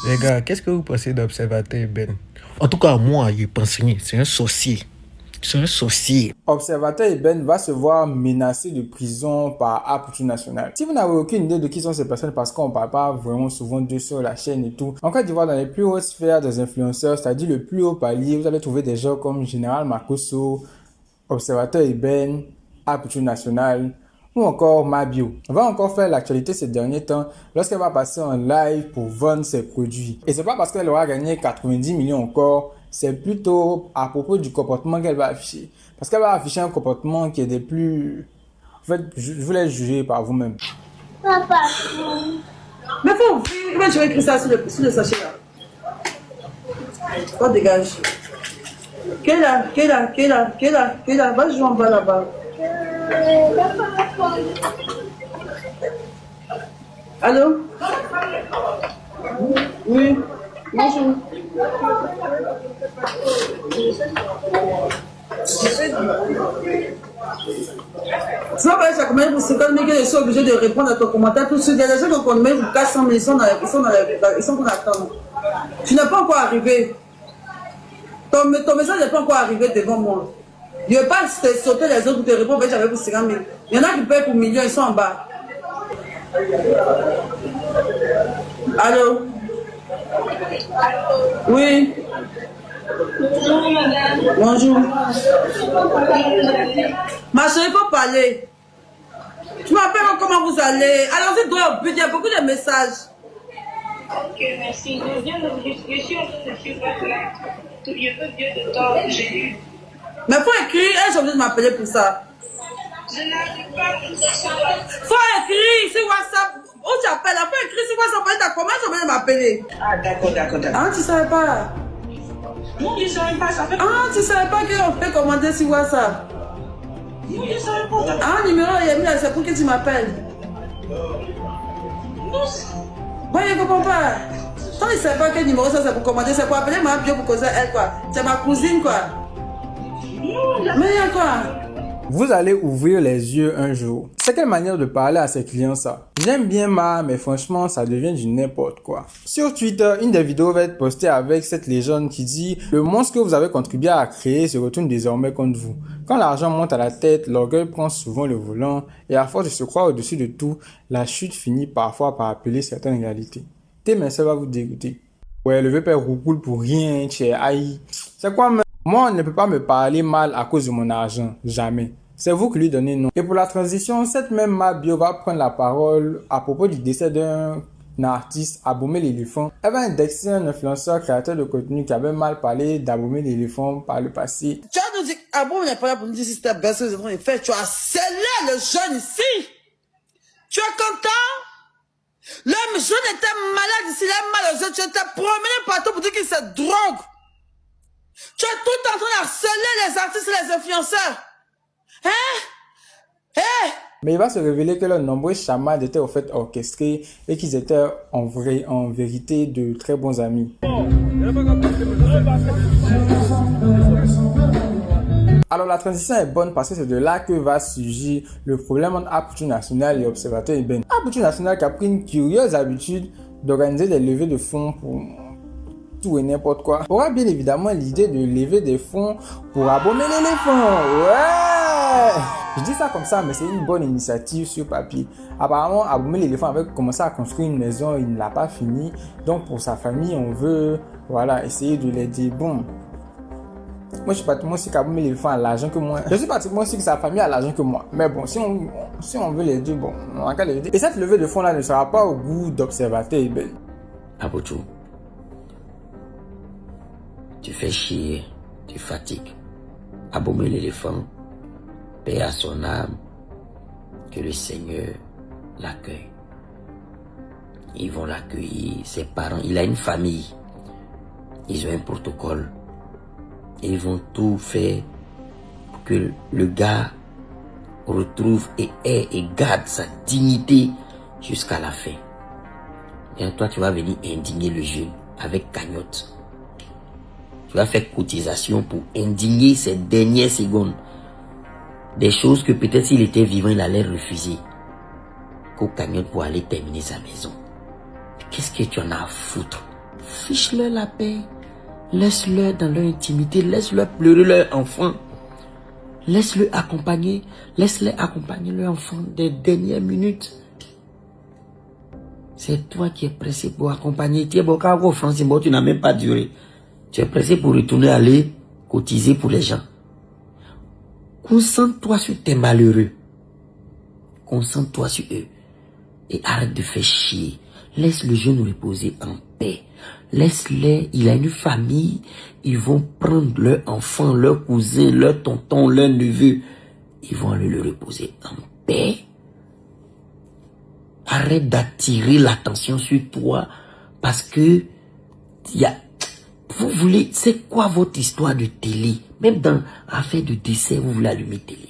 Les gars, qu'est-ce que vous pensez d'Observateur Ben? En tout cas, moi, je pense rien. C'est un sorcier. C'est un sorcier. Observateur Eben va se voir menacé de prison par Aputu National. Si vous n'avez aucune idée de qui sont ces personnes, parce qu'on ne parle pas vraiment souvent d'eux sur la chaîne et tout, en Côte d'Ivoire, dans les plus hautes sphères des influenceurs, c'est-à-dire le plus haut palier, vous allez trouver des gens comme Général Makosso, Observateur Eben, Aputu National, ou encore Mabio. On va encore faire l'actualité ces derniers temps lorsqu'elle va passer en live pour vendre ses produits. Et c'est pas parce qu'elle aura gagné 90 millions encore, c'est plutôt à propos du comportement qu'elle va afficher. Parce qu'elle va afficher un comportement qui est des plus... En fait, je vous laisse juger par vous-même. Papa. Mais faut ouvrir, comment tu vas écrire ça sur le sachet là? Oh, dégage. Qui est là? Va jouer en bas là-bas. Allô? Oui. Bonjour. Tu vas pas ça combien pour 50 000 qu'ils sont obligés de répondre à ton commentaire. Tous ceux il y a des gens qu'on met pour 400 000, ils sont qu'on attend. Tu n'es pas encore arrivé. Ton message n'est pas encore arrivé devant moi. Je ne vais pas te sauter les autres pour te répondre, j'avais pour 50 000. Il y en a qui payent pour millions, ils sont en bas. Allô? Oui. Bonjour. Ma chérie, il faut parler. Tu m'appelles comment vous allez? Allons-y droit au but, il y a beaucoup de messages. Ok, merci. Je suis en train de suivre là. Je peux dire de temps que j'ai eu. Mais il faut écrire, j'ai obligé de m'appeler pour ça. Je n'arrive pas à ça. Faut écrire sur WhatsApp. Où tu appelles? Faut écrire sur WhatsApp. T'as comment j'ai obligé de m'appeler? Ah, d'accord. Ah, tu savais pas? Non, je ne savais pas. Ça fait... Ah, tu savais pas qu'on peut commander sur WhatsApp? Non, je ne savais pas. Ah, numéro, il y a mis là, c'est pour que tu m'appelles. Non. Ouais, je comprends pas. Toi, il ne savait pas quel numéro ça c'est pour commander, c'est pour appeler ma bio pour causer elle, quoi. C'est ma cousine, quoi. Non, Mais il y a quoi? Vous allez ouvrir les yeux un jour. C'est quelle manière de parler à ses clients ça? J'aime bien mais franchement ça devient du n'importe quoi. Sur Twitter, une des vidéos va être postée avec cette légende qui dit « Le monstre que vous avez contribué à créer se retourne désormais contre vous. Quand l'argent monte à la tête, l'orgueil prend souvent le volant et à force de se croire au-dessus de tout, la chute finit parfois par appeler certaines réalités. » Mais ça va vous dégoûter. Ouais, le vieux père roucoule pour rien, tchè, aïe. C'est quoi, moi, on ne peut pas me parler mal à cause de mon argent. Jamais. C'est vous qui lui donnez nom. Et pour la transition, cette même Mabio va prendre la parole à propos du décès d'un artiste, Abomey l'éléphant. Elle va indexer un influenceur créateur de contenu qui avait mal parlé d'Abomey l'éléphant par le passé. Tu as nous dit, Abomey n'est pas là pour nous dire si c'était bien ce que nous avons fait. Tu as scellé le jeune ici. Tu es content? Le jeune était malade ici, il est malheureux. Tu étais promené partout pour dire qu'il se drogue. Tu es tout en train d'harceler les artistes et les influenceurs. Hein? Mais il va se révéler que leurs nombreux chamades étaient au fait orchestrés et qu'ils étaient en vérité de très bons amis. Alors la transition est bonne parce que c'est de là que va surgir le problème entre Aputu National et Observateur Eben. Aputu National qui a pris une curieuse habitude d'organiser des levées de fonds pour tout et n'importe quoi. Aura bien évidemment l'idée de lever des fonds pour Abomey l'éléphant. Ouais! Je dis ça comme ça, mais c'est une bonne initiative sur papier. Apparemment, Abomey l'éléphant avait commencé à construire une maison, il ne l'a pas fini. Donc pour sa famille, on veut essayer de l'aider. Bon. Moi, je suis pratiquement sûr qu'Abomey l'éléphant a l'argent que moi. Je suis pratiquement sûr que sa famille a l'argent que moi. Mais bon, si on veut l'aider, bon, on a qu'à l'aider. Et cette levée de fonds-là ne sera pas au goût d'Observateur Eben. Aputu, tu fais chier, tu fatigues. Abomey l'éléphant, paix à son âme, que le Seigneur l'accueille. Ils vont l'accueillir, ses parents, il a une famille, ils ont un protocole. Et ils vont tout faire pour que le gars retrouve et ait et garde sa dignité jusqu'à la fin. Et toi, tu vas venir indigner le jeune avec cagnotte. Tu vas faire cotisation pour indigner ces dernières secondes. Des choses que peut-être s'il était vivant, il allait refuser. Qu'au cagnotte pour aller terminer sa maison. Qu'est-ce que tu en as à foutre Fiche-leur la paix. Laisse-leur dans leur intimité. Laisse-leur pleurer leur enfant. Laisse-le accompagner. Laisse-les accompagner leur enfant des dernières minutes. C'est toi qui es pressé pour accompagner. Tu es bon, quand France, tu n'as même pas duré. Tu es pressé pour retourner aller cotiser pour les gens. Concentre-toi sur tes malheureux. Concentre-toi sur eux. Et arrête de faire chier. Laisse le jeune reposer en paix. Laisse-les. Il a une famille. Ils vont prendre leur enfant, leur cousin, leur tonton, leur neveu. Ils vont aller le reposer en paix. Arrête d'attirer l'attention sur toi. Parce que vous voulez, c'est quoi votre histoire de télé? Même dans affaire de décès, vous voulez allumer télé.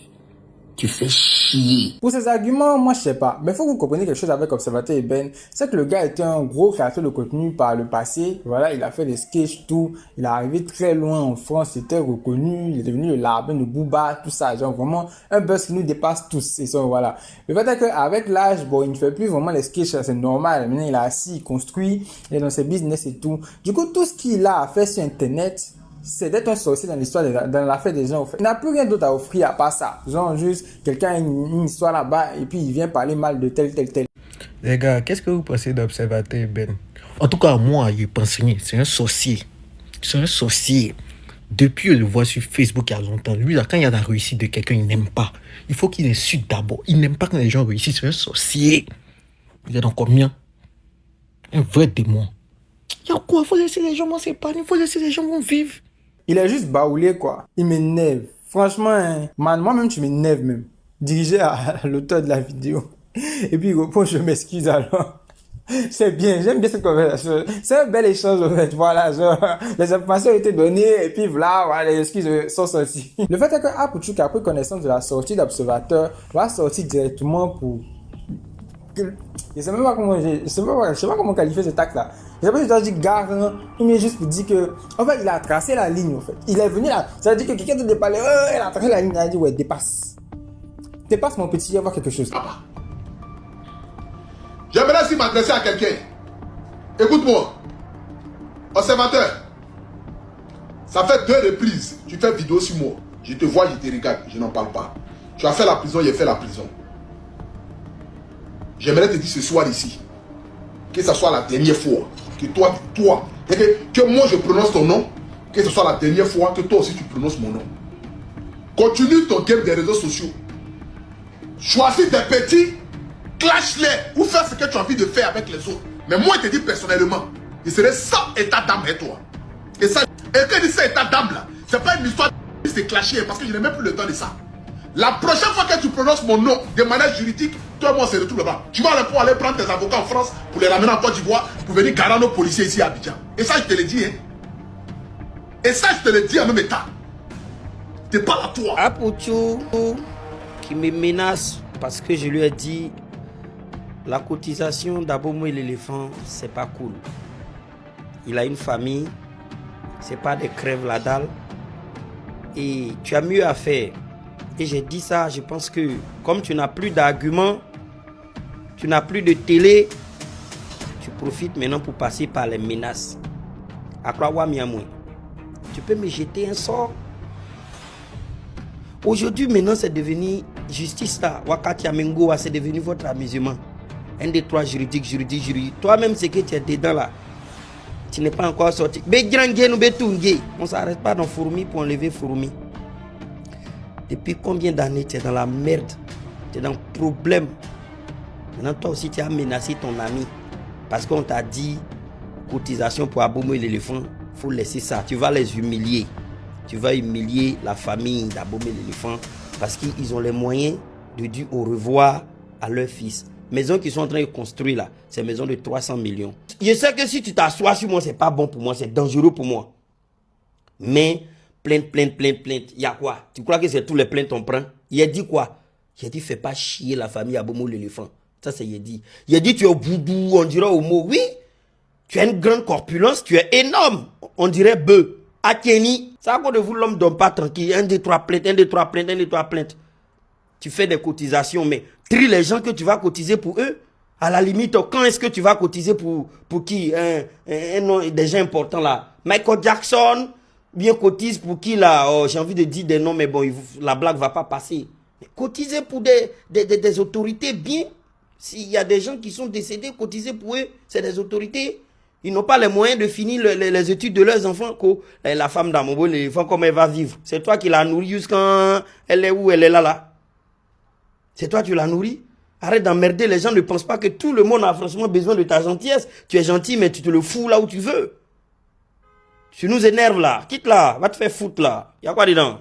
Tu fais chier. Pour ces arguments, moi je sais pas. Mais il faut que vous compreniez quelque chose avec Observateur Eben. C'est que le gars était un gros créateur de contenu par le passé. Voilà, il a fait des sketchs, tout. Il est arrivé très loin en France, il était reconnu. Il est devenu le larbin de Booba, tout ça. Genre vraiment un buzz qui nous dépasse tous. Et ça, voilà. Le fait est qu'avec l'âge, bon, il ne fait plus vraiment les sketchs, c'est normal. Maintenant, il est assis, il construit, il est dans ses business et tout. Du coup, tout ce qu'il a à faire sur Internet, c'est d'être un sorcier dans l'histoire, dans l'affaire des gens. En fait. Il n'a plus rien d'autre à offrir à part ça. Genre juste, quelqu'un a une histoire là-bas et puis il vient parler mal de tel. Les gars, qu'est-ce que vous pensez d'Observateur Eben? En tout cas, moi, je pense que c'est un sorcier. C'est un sorcier. Depuis, je le vois sur Facebook il y a longtemps. Lui, là, quand il y a la réussite de quelqu'un, il n'aime pas. Il faut qu'il insulte d'abord. Il n'aime pas quand les gens réussissent. C'est un sorcier. Il est dans combien? Un vrai démon. Il y a quoi? Il faut laisser les gens s'épanouir. Il faut laisser les gens vivre. Il est juste baoulé, quoi. Il m'énerve. Franchement, hein, man, moi-même, tu m'énerves même. Dirigé à l'auteur de la vidéo. Et puis, il répond, je m'excuse alors. C'est bien, j'aime bien cette conversation. C'est un bel échange, en fait. Voilà, genre, les informations ont été données, et puis voilà, les excuses sont sorties. Le fait est que Apouchouk a pris connaissance de la sortie d'Observateur, va sortir directement pour... Je sais pas comment qualifier cet acte-là. Je sais pas si je dois dire garant, ou bien juste pour dire que, en fait, il a tracé la ligne, en fait. Il est venu là, ça veut dire que quelqu'un te parler, il a tracé la ligne, il a dit, ouais, dépasse. Dépasse mon petit, il va y avoir quelque chose. Papa, j'aimerais aussi m'adresser à quelqu'un. Écoute-moi, observateur, ça fait 2 reprises, tu fais vidéo sur moi. Je te vois, je te regarde, je n'en parle pas. Tu as fait la prison, j'ai fait la prison. J'aimerais te dire ce soir ici, que ce soit la dernière fois, que que moi je prononce ton nom, que ce soit la dernière fois que toi aussi tu prononces mon nom. Continue ton game des réseaux sociaux. Choisis des petits, clash-les ou fais ce que tu as envie de faire avec les autres. Mais moi je te dis personnellement, je serai sans état d'âme avec toi. Et ça, et quand je dis ça état d'âme là, c'est pas une histoire de se clasher parce que je n'ai même plus le temps de ça. La prochaine fois que tu prononces mon nom de manière juridique, toi et moi on se retrouve là-bas. Tu vas aller prendre tes avocats en France pour les ramener en Côte d'Ivoire pour venir garantir nos policiers ici à Abidjan. Et ça je te le dis, hein. Et ça je te le dis en même état. T'es pas là toi. Apouchouk qui me menace parce que je lui ai dit la cotisation d'Abomo et l'éléphant, c'est pas cool. Il a une famille, c'est pas des crèves la dalle. Et tu as mieux à faire. Et j'ai dit ça, je pense que comme tu n'as plus d'arguments, tu n'as plus de télé, tu profites maintenant pour passer par les menaces. Tu peux me jeter un sort. Aujourd'hui, maintenant, c'est devenu justice là. Wakati Amengo, c'est devenu votre amusement. Un des 3 juridique. Toi-même, c'est que tu es dedans là. Tu n'es pas encore sorti. On ne s'arrête pas dans Fourmi pour enlever Fourmi. Depuis combien d'années tu es dans la merde? Tu es dans le problème. Maintenant, toi aussi, tu as menacé ton ami. Parce qu'on t'a dit cotisation pour Abomo et l'éléphant. Il faut laisser ça. Tu vas les humilier. Tu vas humilier la famille d'Abomo et l'éléphant. Parce qu'ils ont les moyens de dire au revoir à leur fils. Maison qu'ils sont en train de construire là. C'est une maison de 300 millions. Je sais que si tu t'assois sur moi, c'est pas bon pour moi. C'est dangereux pour moi. Mais... Plainte. Il y a quoi? Tu crois que c'est tous les plaintes qu'on prend? Il a dit quoi? Il a dit fais pas chier la famille Abomo l'éléphant. Ça c'est Yedi. Il a dit tu es au boudou, on dirait au mot. Oui, tu as une grande corpulence, tu es énorme. On dirait bœuf. Akeni. Ça à cause de vous l'homme donne pas tranquille. 1, 2, 3 plaintes. Tu fais des cotisations, mais trie les gens que tu vas cotiser pour eux. À la limite, quand est-ce que tu vas cotiser pour qui un nom des gens importants là? Michael Jackson, bien cotise pour qui là? Oh, j'ai envie de dire des noms, mais bon, la blague va pas passer. Cotiser pour des autorités bien. S'il y a des gens qui sont décédés, cotiser pour eux, c'est des autorités. Ils n'ont pas les moyens de finir les études de leurs enfants. La femme dans mon beau l'éléphant, comment elle va vivre? C'est toi qui la nourris jusqu'à elle est où? Elle est là. C'est toi qui la nourris. Arrête d'emmerder, les gens ne pensent pas que tout le monde a franchement besoin de ta gentillesse. Tu es gentil, mais tu te le fous là où tu veux. Tu nous énerves là, quitte là, va te faire foutre là. Il y a quoi dedans?